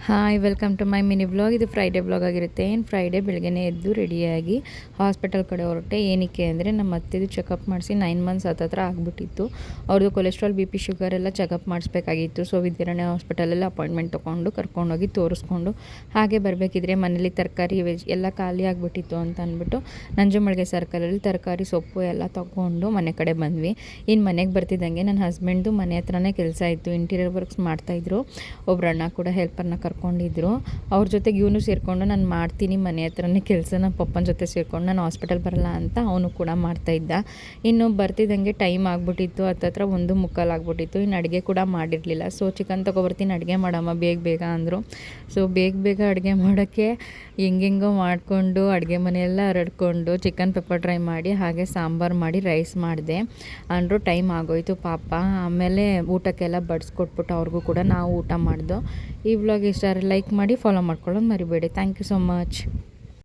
Hi welcome to my mini vlog. ಇದು Friday vlog ಆಗಿರುತ್ತೆ. Friday ಬೆಳಗ್ಗೆನೇ ಎದ್ದು ರೆಡಿಯಾಗಿ ಹಾಸ್ಪಿಟಲ್ ಕಡೆ ಹೊರಟೆ. ಏನಕ್ಕೆ ಅಂದರೆ ನಮ್ಮ ಅತ್ತೆದು ಚೆಕಪ್ ಮಾಡಿಸಿ 9 ಮಂತ್ಸ್ ಹತ್ರ ಆಗಿಬಿಟ್ಟಿತ್ತು. ಅವ್ರದ್ದು ಕೊಲೆಸ್ಟ್ರಾಲ್ BP ಶುಗರ್ ಎಲ್ಲ ಚೆಕಪ್ ಮಾಡಿಸ್ಬೇಕಾಗಿತ್ತು. ಸೊ ವಿದ್ಯಾರಣ್ಯ ಹಾಸ್ಪಿಟಲಲ್ಲಿ ಅಪಾಯಿಂಟ್ಮೆಂಟ್ ತೊಗೊಂಡು ಕರ್ಕೊಂಡೋಗಿ ತೋರಿಸ್ಕೊಂಡು ಹಾಗೆ ಬರಬೇಕಿದ್ರೆ ಮನೇಲಿ ತರಕಾರಿ ಎಲ್ಲ ಖಾಲಿ ಆಗಿಬಿಟ್ಟಿತ್ತು ಅಂತ ಅಂದ್ಬಿಟ್ಟು ನಂಜುಮಳಿಗೆ ಸರ್ಕಲಲ್ಲಿ ತರಕಾರಿ ಸೊಪ್ಪು ಎಲ್ಲ ತೊಗೊಂಡು ಮನೆ ಕಡೆ ಬಂದ್ವಿ. ಇನ್ನು ಮನೆಗೆ ಬರ್ತಿದ್ದಂಗೆ ನನ್ನ ಹಸ್ಬೆಂಡ್ದು ಮನೆ ಹತ್ರನೇ ಕೆಲಸ ಇತ್ತು. ಇಂಟೀರಿಯರ್ ವರ್ಕ್ಸ್ ಮಾಡ್ತಾಯಿದ್ರು. ಒಬ್ಬರು ಅಣ್ಣ ಕೂಡ ಹೆಲ್ಪರ್ನ ಕರ್ಕೊಂಡಿದ್ರು. ಅವ್ರ ಜೊತೆಗೆ ಇವನು ಸೇರಿಕೊಂಡು ನಾನು ಮಾಡ್ತೀನಿ ಮನೆ ಹತ್ರನೇ ಕೆಲಸ, ನಮ್ಮ ಪಪ್ಪನ ಜೊತೆ ಸೇರಿಕೊಂಡು ನಾನು ಹಾಸ್ಪಿಟಲ್ ಬರಲ್ಲ ಅಂತ ಅವನು ಕೂಡ ಮಾಡ್ತಾಯಿದ್ದ. ಇನ್ನು ಬರ್ತಿದ್ದಂಗೆ ಟೈಮ್ ಆಗಿಬಿಟ್ಟಿತ್ತು, ಹತ್ತತ್ರ 1:45 ಆಗಿಬಿಟ್ಟಿತ್ತು. ಇನ್ನು ಅಡುಗೆ ಕೂಡ ಮಾಡಿರಲಿಲ್ಲ. ಸೊ ಚಿಕನ್ ತೊಗೊಬರ್ತೀನಿ ಅಡುಗೆ ಮಾಡಮ್ಮ ಬೇಗ ಅಂದರು. ಸೊ ಬೇಗ ಅಡುಗೆ ಮಾಡೋಕ್ಕೆ ಹೆಂಗೆಂಗೋ ಮಾಡಿಕೊಂಡು ಅಡುಗೆ ಮನೆಯೆಲ್ಲ ಹರಡ್ಕೊಂಡು ಚಿಕನ್ ಪೆಪ್ಪರ್ ಡ್ರೈ ಮಾಡಿ ಹಾಗೆ ಸಾಂಬಾರು ಮಾಡಿ ರೈಸ್ ಮಾಡಿದೆ. ಅಂದರೂ ಟೈಮ್ ಆಗೋಯ್ತು ಪಾಪ. ಆಮೇಲೆ ಊಟಕ್ಕೆಲ್ಲ ಬಡಿಸ್ಕೊಟ್ಬಿಟ್ಟು ಅವ್ರಿಗೂ ಕೂಡ ನಾವು ಊಟ ಮಾಡಿದೋ. ಈ ವ್ಲಾಗ್ ಇಷ್ಟ ಲೈಕ್ ಮಾಡಿ ಫಾಲೋ ಮಾಡ್ಕೊಳ್ಳೋದು ಮರಿಬೇಡಿ. Thank you so much.